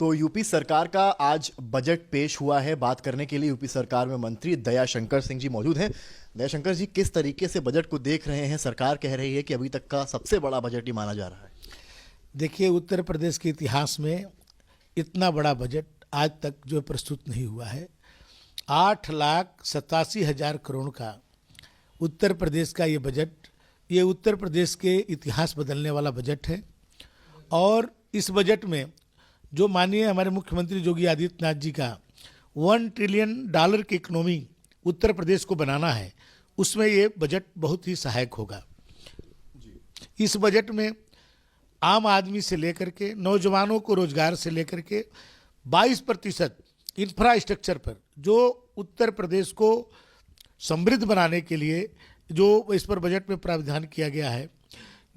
तो यूपी सरकार का आज बजट पेश हुआ है। बात करने के लिए यूपी सरकार में मंत्री दयाशंकर सिंह जी मौजूद हैं। दयाशंकर जी, किस तरीके से बजट को देख रहे हैं? सरकार कह रही है कि अभी तक का सबसे बड़ा बजट ही माना जा रहा है। देखिए, उत्तर प्रदेश के इतिहास में इतना बड़ा बजट आज तक जो प्रस्तुत नहीं हुआ है। 8,87,000 करोड़ का उत्तर प्रदेश का ये बजट, ये उत्तर प्रदेश के इतिहास बदलने वाला बजट है। और इस बजट में जो माननीय हमारे मुख्यमंत्री योगी आदित्यनाथ जी का $1 ट्रिलियन की इकोनॉमी उत्तर प्रदेश को बनाना है, उसमें ये बजट बहुत ही सहायक होगा। इस बजट में आम आदमी से लेकर के नौजवानों को रोजगार से लेकर के 22% इंफ्रास्ट्रक्चर पर जो उत्तर प्रदेश को समृद्ध बनाने के लिए जो इस पर बजट में प्रावधान किया गया है,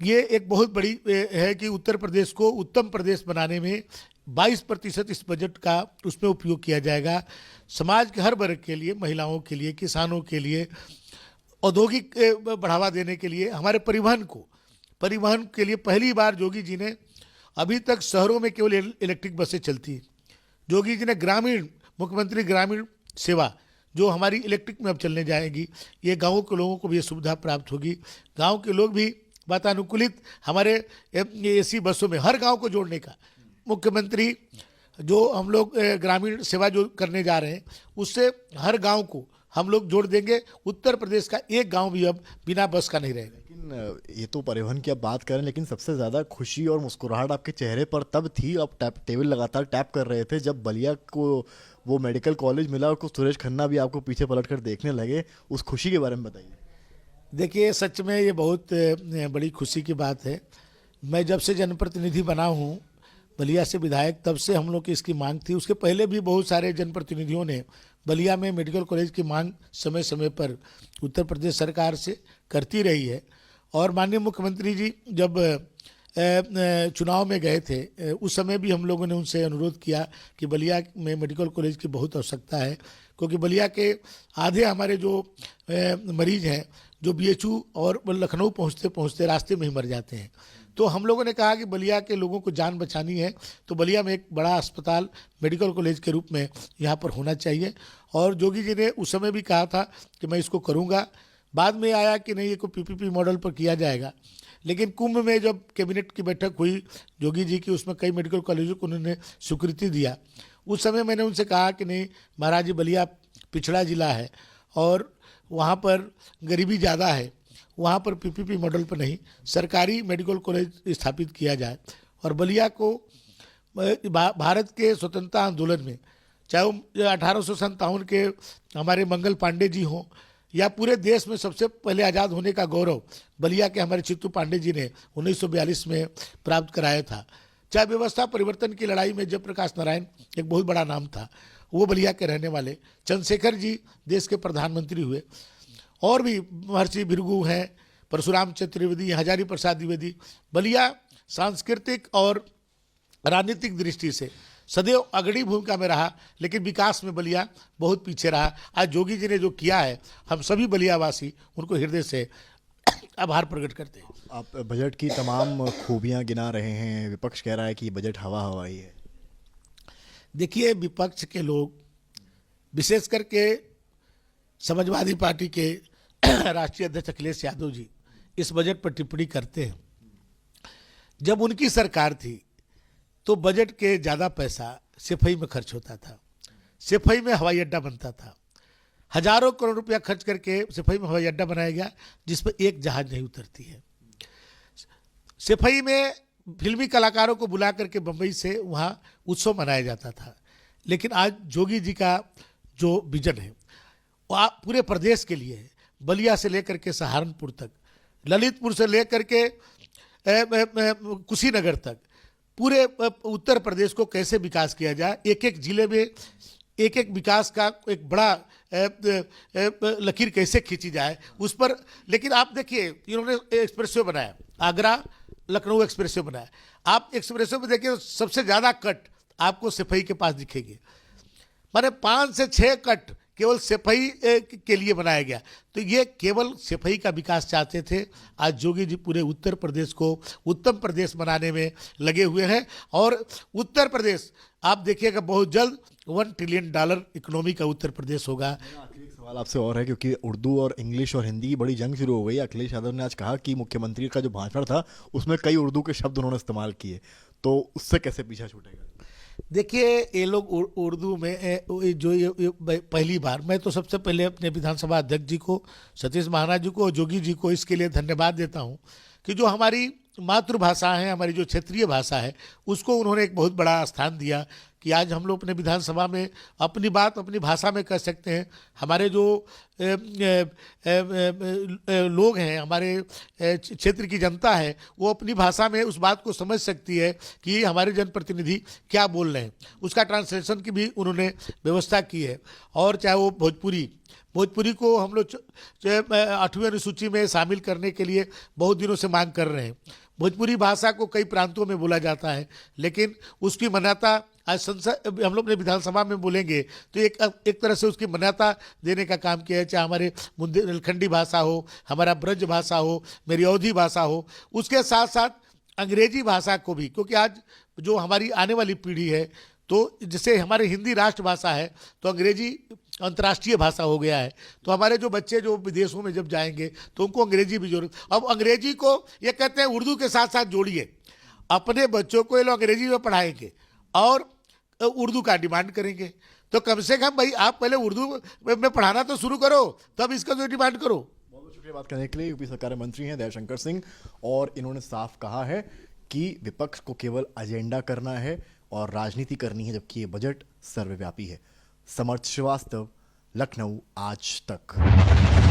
ये एक बहुत बड़ी है कि उत्तर प्रदेश को उत्तम प्रदेश बनाने में 22% इस बजट का उसमें उपयोग किया जाएगा। समाज के हर वर्ग के लिए, महिलाओं के लिए, किसानों के लिए, औद्योगिक बढ़ावा देने के लिए, हमारे परिवहन के लिए पहली बार योगी जी ने, अभी तक शहरों में केवल इलेक्ट्रिक बसें चलती हैं, योगी जी ने मुख्यमंत्री ग्रामीण सेवा जो हमारी इलेक्ट्रिक में अब चलने जाएगी, ये गाँव के लोगों को भी ये सुविधा प्राप्त होगी। गाँव के लोग भी वातानुकूलित हमारे एसी बसों में हर गांव को जोड़ने का मुख्यमंत्री जो हम लोग ग्रामीण सेवा जो करने जा रहे हैं, उससे हर गांव को हम लोग जोड़ देंगे। उत्तर प्रदेश का एक गांव भी अब बिना बस का नहीं रहेगा। लेकिन ये तो परिवहन की आप बात करें, लेकिन सबसे ज़्यादा खुशी और मुस्कुराहट आपके चेहरे पर तब थी, आप टेबल लगातार टैप कर रहे थे, जब बलिया को वो मेडिकल कॉलेज मिला और कुछ सुरेश खन्ना भी आपको पीछे पलट कर देखने लगे। उस खुशी के बारे में बताइए। देखिए, सच में ये बहुत बड़ी खुशी की बात है। मैं जब से जनप्रतिनिधि बना हूँ, बलिया से विधायक, तब से हम लोग की इसकी मांग थी। उसके पहले भी बहुत सारे जनप्रतिनिधियों ने बलिया में मेडिकल कॉलेज की मांग समय समय पर उत्तर प्रदेश सरकार से करती रही है। और माननीय मुख्यमंत्री जी जब चुनाव में गए थे, उस समय भी हम लोगों ने उनसे अनुरोध किया कि बलिया में मेडिकल कॉलेज की बहुत आवश्यकता है, क्योंकि बलिया के आधे हमारे जो मरीज हैं जो बीएचयू और लखनऊ पहुंचते पहुंचते रास्ते में ही मर जाते हैं। तो हम लोगों ने कहा कि बलिया के लोगों को जान बचानी है, तो बलिया में एक बड़ा अस्पताल मेडिकल कॉलेज के रूप में यहाँ पर होना चाहिए। और योगी जी ने उस समय भी कहा था कि मैं इसको करूँगा। बाद में आया कि नहीं, ये को पीपीपी मॉडल पर किया जाएगा। लेकिन कुंभ में जब कैबिनेट की बैठक हुई योगी जी की, उसमें कई मेडिकल कॉलेजों को उन्होंने स्वीकृति दिया। उस समय मैंने उनसे कहा कि नहीं महाराज जी, बलिया पिछड़ा जिला है और वहाँ पर गरीबी ज़्यादा है, वहाँ पर पीपीपी मॉडल पर नहीं, सरकारी मेडिकल कॉलेज स्थापित किया जाए। और बलिया को भारत के स्वतंत्रता आंदोलन में, चाहे वो 1857 के हमारे मंगल पांडे जी हों, या पूरे देश में सबसे पहले आज़ाद होने का गौरव बलिया के हमारे चित्तू पांडे जी ने 1942 में प्राप्त कराया था। चाहे व्यवस्था परिवर्तन की लड़ाई में जयप्रकाश नारायण एक बहुत बड़ा नाम था, वो बलिया के रहने वाले। चंद्रशेखर जी देश के प्रधानमंत्री हुए, और भी महर्षि भृगु हैं, परशुराम चतुर्वेदी, हजारी प्रसाद द्विवेदी। बलिया सांस्कृतिक और राजनीतिक दृष्टि से सदैव अग्रणी भूमिका में रहा, लेकिन विकास में बलिया बहुत पीछे रहा। आज योगी जी ने जो किया है, हम सभी बलियावासी उनको हृदय से आभार प्रकट करते हैं। आप बजट की तमाम खूबियां गिना रहे हैं, विपक्ष कह रहा है कि बजट हवा हवाई है। देखिए, विपक्ष के लोग, विशेष करके समाजवादी पार्टी के राष्ट्रीय अध्यक्ष अखिलेश यादव जी, इस बजट पर टिप्पणी करते हैं। जब उनकी सरकार थी तो बजट के ज़्यादा पैसा सफाई में खर्च होता था। सफाई में हवाई अड्डा बनता था, हजारों करोड़ रुपया खर्च करके सफाई में हवाई अड्डा बनाया गया, जिस पर एक जहाज नहीं उतरती है। सफाई में फिल्मी कलाकारों को बुला करके बम्बई से वहाँ उत्सव मनाया जाता था। लेकिन आज योगी जी का जो विजन है वो पूरे प्रदेश के लिए है। बलिया से लेकर के सहारनपुर तक, ललितपुर से लेकर के कुशीनगर तक, पूरे उत्तर प्रदेश को कैसे विकास किया जाए, एक एक जिले में एक एक विकास का एक बड़ा लकीर कैसे खींची जाए उस पर। लेकिन आप देखिए, इन्होंने एक्सप्रेसवे बनाया, आगरा लखनऊ एक्सप्रेसवे बनाया। आप एक्सप्रेसवे में देखिए, सबसे ज़्यादा कट आपको सफाई के पास दिखेंगे। माने 5 से 6 कट केवल सिपाही के लिए बनाया गया। तो ये केवल सिपाही का विकास चाहते थे। आज योगी जी पूरे उत्तर प्रदेश को उत्तम प्रदेश बनाने में लगे हुए हैं और उत्तर प्रदेश आप देखिएगा बहुत जल्द $1 ट्रिलियन इकोनॉमी का उत्तर प्रदेश होगा। आखिरी एक सवाल आपसे और है, क्योंकि उर्दू और इंग्लिश और हिंदी की बड़ी जंग शुरू हो गई। अखिलेश यादव ने आज कहा कि मुख्यमंत्री का जो भाषण था उसमें कई उर्दू के शब्द उन्होंने इस्तेमाल किए, तो उससे कैसे पीछा छूटेगा? देखिए ये लोग उर्दू में ये पहली बार, मैं तो सबसे पहले अपने विधानसभा अध्यक्ष जी को, सतीश महाराज जी को और जोगी जी को इसके लिए धन्यवाद देता हूं कि जो हमारी मातृभाषा है, हमारी जो क्षेत्रीय भाषा है, उसको उन्होंने एक बहुत बड़ा स्थान दिया कि आज हम लोग अपने विधानसभा में अपनी बात अपनी भाषा में कह सकते हैं। हमारे जो लोग हैं, हमारे क्षेत्र की जनता है, वो अपनी भाषा में उस बात को समझ सकती है कि हमारे जनप्रतिनिधि क्या बोल रहे हैं। उसका ट्रांसलेशन की भी उन्होंने व्यवस्था की है। और चाहे वो भोजपुरी को हम लोग 8वीं अनुसूची में शामिल करने के लिए बहुत दिनों से मांग कर रहे हैं। भोजपुरी भाषा को कई प्रांतों में बोला जाता है, लेकिन उसकी मान्यता आज संसद हम लोग अपने विधानसभा में बोलेंगे तो एक तरह से उसकी मान्यता देने का काम किया है। चाहे हमारे बुंदेलखंडी भाषा हो, हमारा ब्रज भाषा हो, मेरी अवधी भाषा हो, उसके साथ साथ अंग्रेजी भाषा को भी, क्योंकि आज जो हमारी आने वाली पीढ़ी है, तो जैसे हमारे हिंदी राष्ट्रभाषा है तो अंग्रेजी अंतर्राष्ट्रीय भाषा हो गया है। तो हमारे जो बच्चे जो विदेशों में जब जाएंगे तो उनको अंग्रेजी भी जरूरत। अब अंग्रेजी को ये कहते हैं उर्दू के साथ साथ जोड़िए, अपने बच्चों को ये लोग अंग्रेजी में पढ़ाएंगे और उर्दू का डिमांड करेंगे। तो कम से कम भाई आप पहले उर्दू में पढ़ाना तो शुरू करो, तब इसका जो डिमांड करो। बहुत बहुत शुक्रिया बात करने के लिए। यूपी सरकार में मंत्री हैं दयाशंकर सिंह, और इन्होंने साफ कहा है कि विपक्ष को केवल एजेंडा करना है और राजनीति करनी है, जबकि ये बजट सर्वव्यापी है। समर्थ श्रीवास्तव, लखनऊ आज तक।